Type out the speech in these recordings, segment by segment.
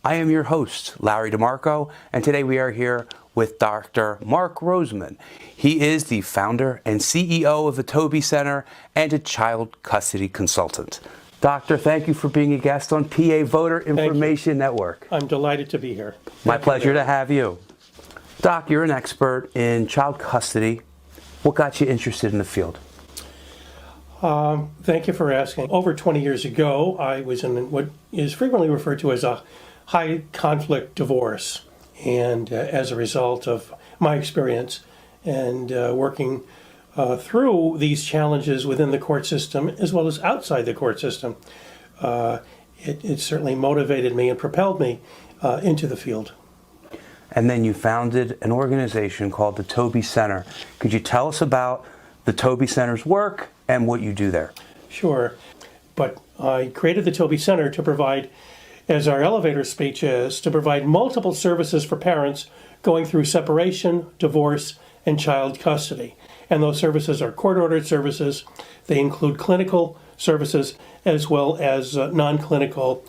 I am your host, Larry DeMarco, and today we are here with Dr. Mark Roseman. He is the founder and CEO of the Toby Center and a child custody consultant. Doctor, thank you for being a guest on PA Voter Information Network. I'm delighted to be here. My pleasure to have you. Doc, you're an expert in child custody. What got you interested in the field? Thank you for asking. Over 20 years ago, I was in what is frequently referred to as a high conflict divorce. And as a result of my experience and working through these challenges within the court system as well as outside the court system, it certainly motivated me and propelled me into the field. And then you founded an organization called the Toby Center. Could you tell us about the Toby Center's work and what you do there? Sure. But I created the Toby Center to provide, as our elevator speech is, to provide multiple services for parents going through separation, divorce, and child custody. And those services are court-ordered services. They include clinical services as well as non-clinical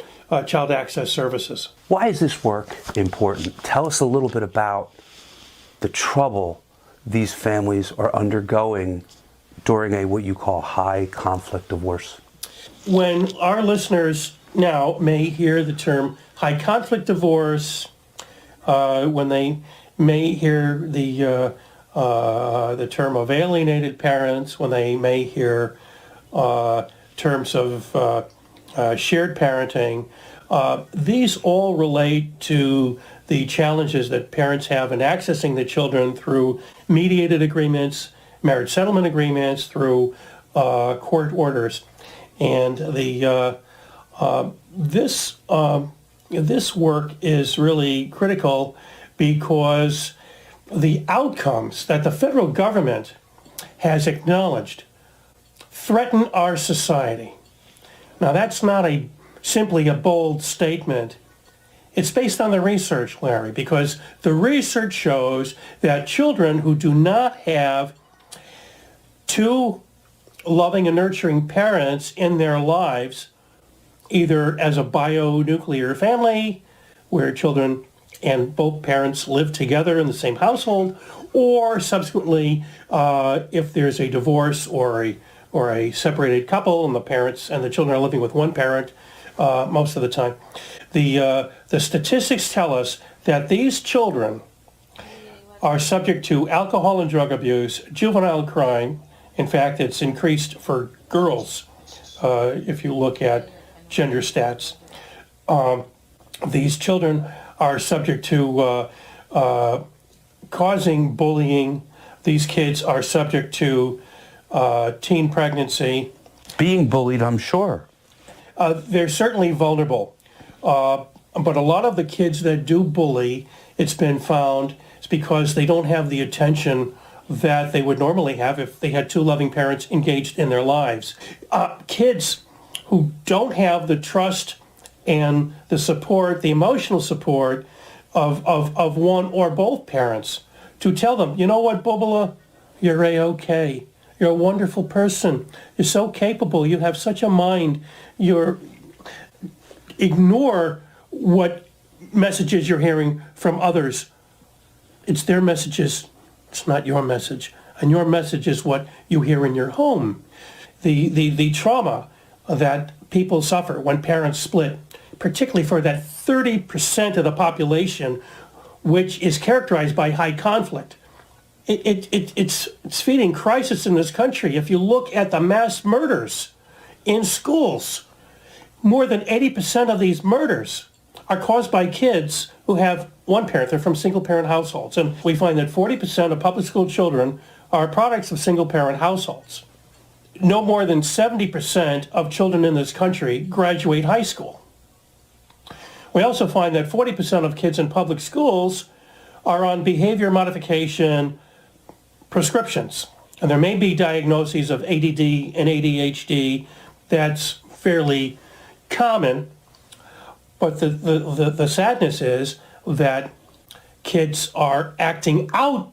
child access services. Why is this work important? Tell us a little bit about the trouble these families are undergoing during a what you call high conflict divorce. When our listeners now may hear the term high conflict divorce, when they may hear the term of alienated parents, when they may hear terms of shared parenting, these all relate to the challenges that parents have in accessing the children through mediated agreements, marriage settlement agreements, through court orders. And this work is really critical because the outcomes that the federal government has acknowledged threaten our society. Now, that's not simply a bold statement. It's based on the research, Larry, because the research shows that children who do not have two loving and nurturing parents in their lives, either as a bionuclear family, where children and both parents live together in the same household, or subsequently, if there's a divorce or a separated couple and the parents and the children are living with one parent most of the time. The statistics tell us that these children are subject to alcohol and drug abuse, juvenile crime. In fact, it's increased for girls if you look at gender stats. These children are subject to causing bullying. These kids are subject to teen pregnancy. Being bullied, I'm sure. They're certainly vulnerable. But a lot of the kids that do bully, it's been found, it's because they don't have the attention that they would normally have if they had two loving parents engaged in their lives. Kids who don't have the trust and the support, the emotional support of one or both parents to tell them, you know what, Bubala, you're A-okay. You're a wonderful person. You're so capable. You have such a mind. Ignore what messages you're hearing from others. It's their messages. It's not your message. And your message is what you hear in your home. The trauma that people suffer when parents split, particularly for that 30% of the population, which is characterized by high conflict. It's feeding crisis in this country. If you look at the mass murders in schools, more than 80% of these murders are caused by kids who have one parent. They're from single-parent households. And we find that 40% of public school children are products of single-parent households. No more than 70% of children in this country graduate high school. We also find that 40% of kids in public schools are on behavior modification prescriptions. And there may be diagnoses of ADD and ADHD. That's fairly common. But the sadness is that kids are acting out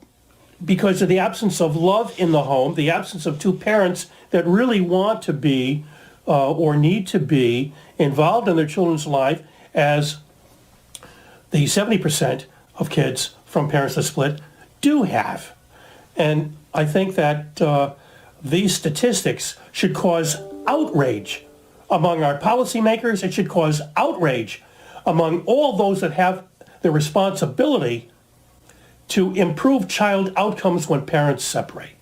because of the absence of love in the home, the absence of two parents that really want to be or need to be involved in their children's life as the 70% of kids from parents that split do have. And I think that these statistics should cause outrage among our policymakers. It should cause outrage among all those that have the responsibility to improve child outcomes when parents separate.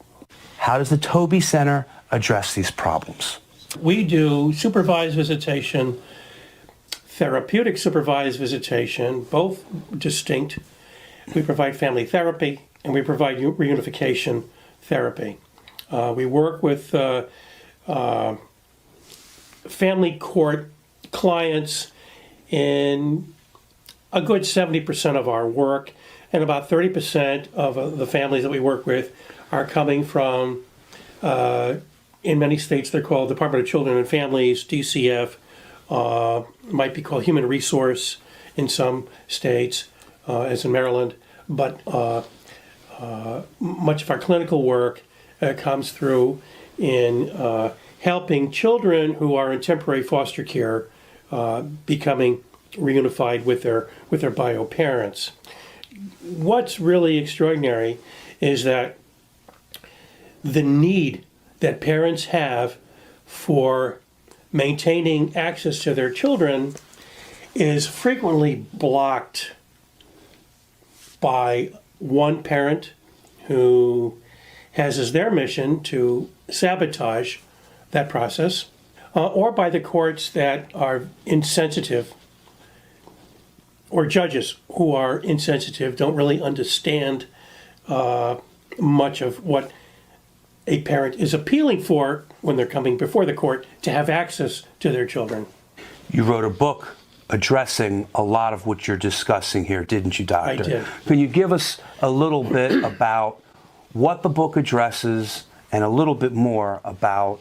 How does the Toby Center address these problems? We do supervised visitation, therapeutic supervised visitation, both distinct. We provide family therapy and we provide reunification therapy. We work with family court clients in a good 70% of our work, and about 30% of the families that we work with are coming from, in many states they're called Department of Children and Families, DCF, might be called Human Resource in some states, as in Maryland, but much of our clinical work comes through in helping children who are in temporary foster care becoming reunified with their bio parents. What's really extraordinary is that the need that parents have for maintaining access to their children is frequently blocked by one parent who has as their mission to sabotage that process, or by the courts that are insensitive, or judges who are insensitive, don't really understand much of what a parent is appealing for when they're coming before the court to have access to their children. You wrote a book addressing a lot of what you're discussing here, didn't you, Doctor? I did. Can you give us a little bit about what the book addresses and a little bit more about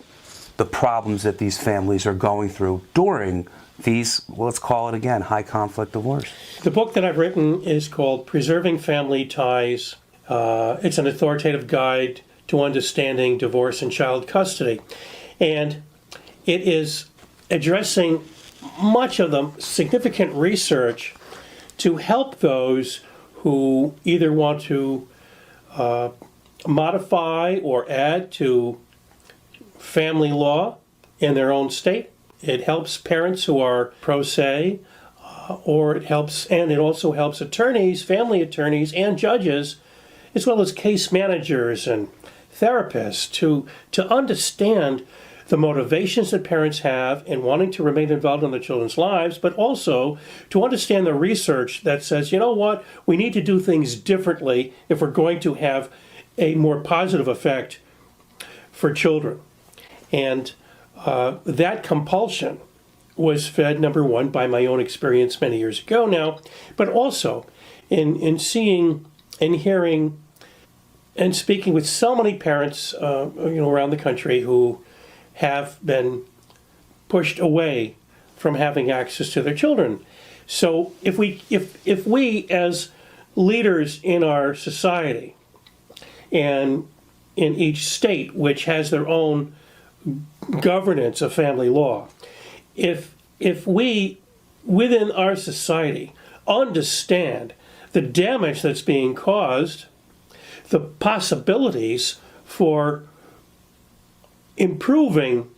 the problems that these families are going through during these, let's call it again, high conflict divorce? The book that I've written is called Preserving Family Ties. It's an authoritative guide to understanding divorce and child custody. And it is addressing much of the significant research to help those who either want to modify or add to family law in their own state. It helps parents who are pro se, or it also helps attorneys, family attorneys, and judges, as well as case managers and therapists to understand the motivations that parents have in wanting to remain involved in their children's lives, but also to understand the research that says, you know what, we need to do things differently if we're going to have a more positive effect for children. And that compulsion was fed, number one, by my own experience many years ago now, but also in seeing and hearing and speaking with so many parents around the country who have been pushed away from having access to their children. So if we as leaders in our society and in each state, which has their own governance of family law, if we within our society understand the damage that's being caused, the possibilities for improving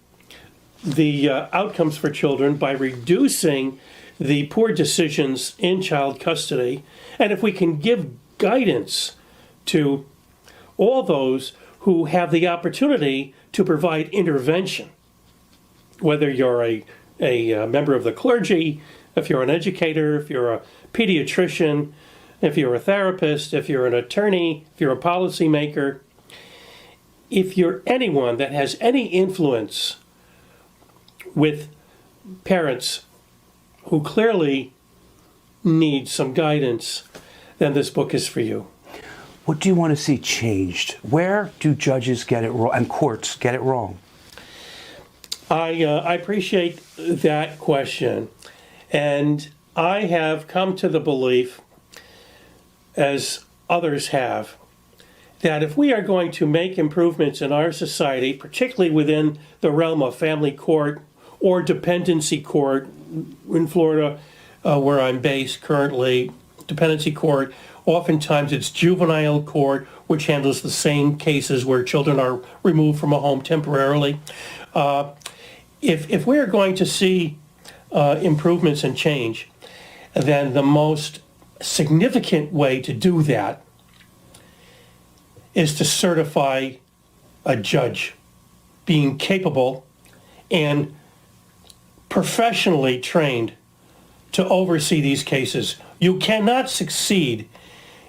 the outcomes for children by reducing the poor decisions in child custody, and if we can give guidance to all those who have the opportunity to provide intervention, whether you're a member of the clergy, if you're an educator, if you're a pediatrician, if you're a therapist, if you're an attorney, if you're a policymaker, if you're anyone that has any influence with parents who clearly need some guidance, then this book is for you. What do you want to see changed? Where do judges get it wrong and courts get it wrong? I appreciate that question. And I have come to the belief, as others have, that if we are going to make improvements in our society, particularly within the realm of family court or dependency court in Florida, where I'm based currently, dependency court. Oftentimes it's juvenile court, which handles the same cases where children are removed from a home temporarily. If we're going to see improvements and change, then the most significant way to do that is to certify a judge being capable and professionally trained to oversee these cases. You cannot succeed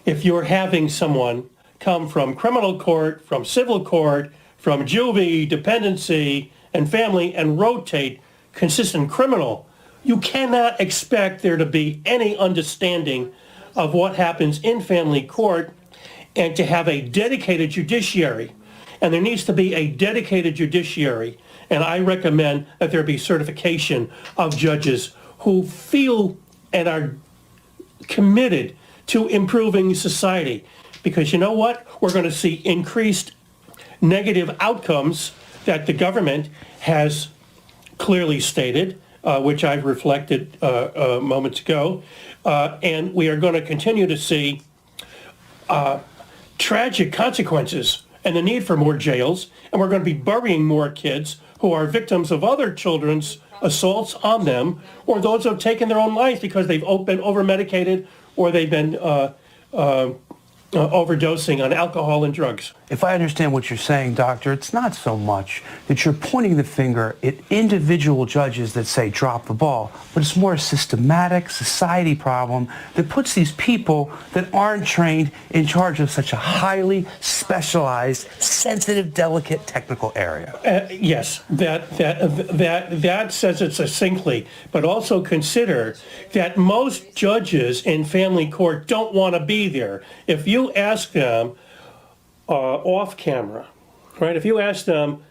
if you're having someone come from criminal court, from civil court, from juvie, dependency, and family, and rotate consistent criminal. You cannot expect there to be any understanding of what happens in family court and to have a dedicated judiciary. And there needs to be a dedicated judiciary. And I recommend that there be certification of judges who feel and are committed to improving society. Because you know what? We're going to see increased negative outcomes that the government has clearly stated, which I've reflected moments ago. And we are going to continue to see tragic consequences and the need for more jails. And we're going to be burying more kids who are victims of other children's assaults on them, or those who have taken their own lives because they've been over-medicated or they've been overdosing on alcohol and drugs. If I understand what you're saying, Doctor, it's not so much that you're pointing the finger at individual judges that say drop the ball, but it's more a systematic society problem that puts these people that aren't trained in charge of such a highly specialized, sensitive, delicate, technical area. Yes, that says it succinctly, but also consider that most judges in family court don't want to be there. If you ask them off camera, right? If you ask them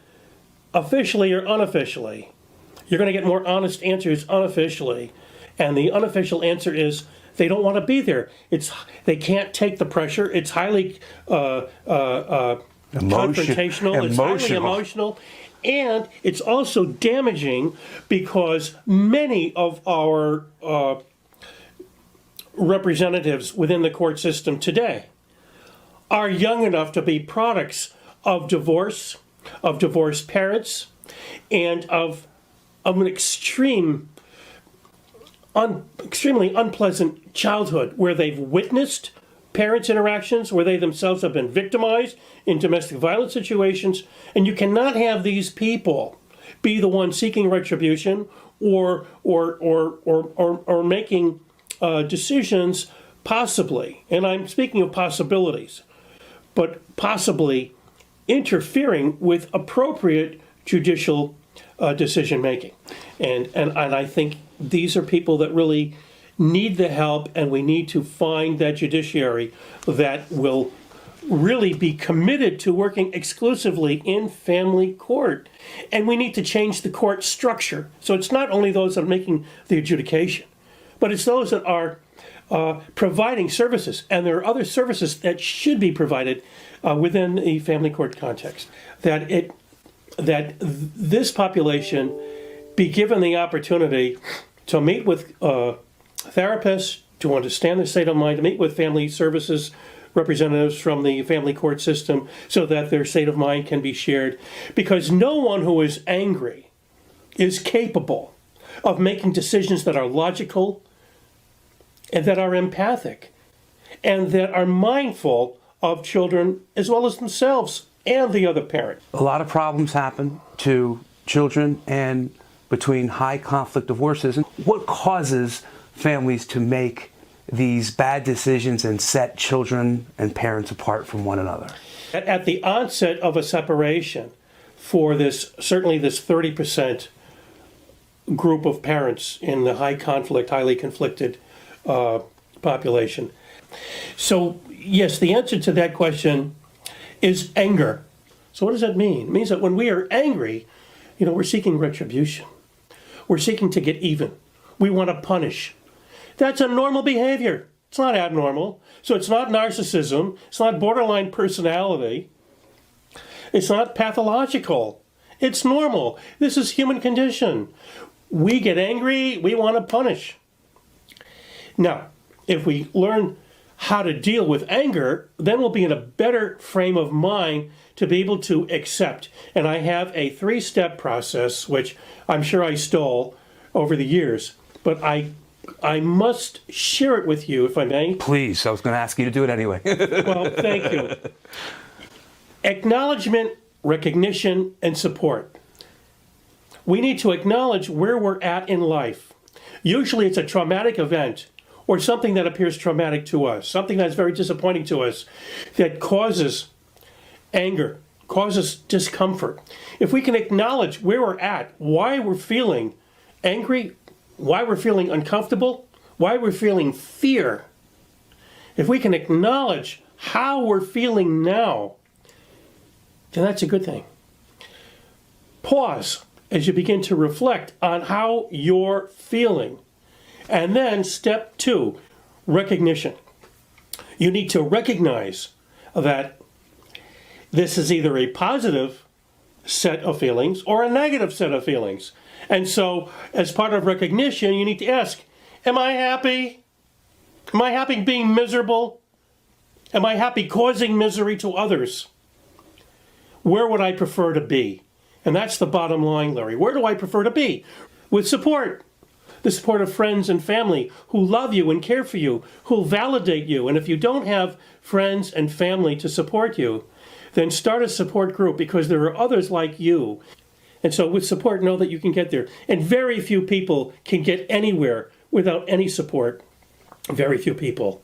officially or unofficially, you're going to get more honest answers unofficially. And the unofficial answer is they don't want to be there. They can't take the pressure. It's highly confrontational. It's highly emotional. And it's also damaging because many of our representatives within the court system today are young enough to be products of divorce, of divorced parents, and of an extremely unpleasant childhood where they've witnessed parents' interactions, where they themselves have been victimized in domestic violence situations. And you cannot have these people be the ones seeking retribution or making decisions possibly, and I'm speaking of possibilities, but possibly interfering with appropriate judicial decision making. And I think these are people that really need the help, and we need to find that judiciary that will really be committed to working exclusively in family court. And we need to change the court structure. So it's not only those that are making the adjudication, but it's those that are providing services, and there are other services that should be provided within the family court context. That this population be given the opportunity to meet with therapists, to understand their state of mind, to meet with family services representatives from the family court system, so that their state of mind can be shared. Because no one who is angry is capable of making decisions that are logical, and that are empathic, and that are mindful of children as well as themselves and the other parent. A lot of problems happen to children and between high conflict divorces. What causes families to make these bad decisions and set children and parents apart from one another? At the onset of a separation, for certainly this 30% group of parents in the high conflict, highly conflicted population. So yes, the answer to that question is anger. So what does that mean? It means that when we are angry, we're seeking retribution. We're seeking to get even. We want to punish. That's a normal behavior. It's not abnormal. So it's not narcissism. It's not borderline personality. It's not pathological. It's normal. This is human condition. We get angry. We want to punish. Now, If we learn how to deal with anger, then we'll be in a better frame of mind to be able to accept. And I have a 3-step process, which I'm sure I stole over the years, but I must share it with you, if I may. Please, I was going to ask you to do it anyway. Well, thank you. Acknowledgement, recognition, and support. We need to acknowledge where we're at in life. Usually it's a traumatic event or something that appears traumatic to us, something that's very disappointing to us, that causes anger, causes discomfort. If we can acknowledge where we're at, why we're feeling angry, why we're feeling uncomfortable, why we're feeling fear, if we can acknowledge how we're feeling now, then that's a good thing. Pause as you begin to reflect on how you're feeling. And then step 2, recognition. You need to recognize that this is either a positive set of feelings or a negative set of feelings. And so, as part of recognition, you need to ask, am I happy? Am I happy being miserable? Am I happy causing misery to others? Where would I prefer to be? And that's the bottom line, Larry. Where do I prefer to be? With support. The support of friends and family who love you and care for you, who'll validate you. And if you don't have friends and family to support you, then start a support group, because there are others like you. And so with support, know that you can get there. And very few people can get anywhere without any support. Very few people.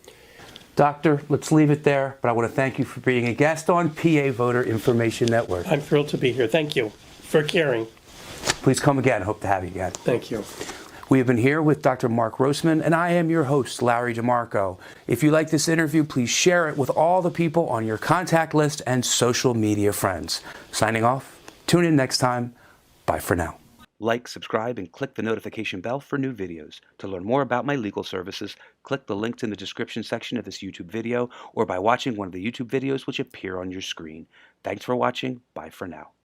Doctor, let's leave it there, but I want to thank you for being a guest on PA Voter Information Network. I'm thrilled to be here. Thank you for caring. Please come again. Hope to have you again. Thank you. We have been here with Dr. Mark Roseman, and I am your host, Larry DeMarco. If you like this interview, please share it with all the people on your contact list and social media friends. Signing off. Tune in next time. Bye for now. Like, subscribe, and click the notification bell for new videos. To learn more about my legal services, click the links in the description section of this YouTube video or by watching one of the YouTube videos which appear on your screen. Thanks for watching. Bye for now.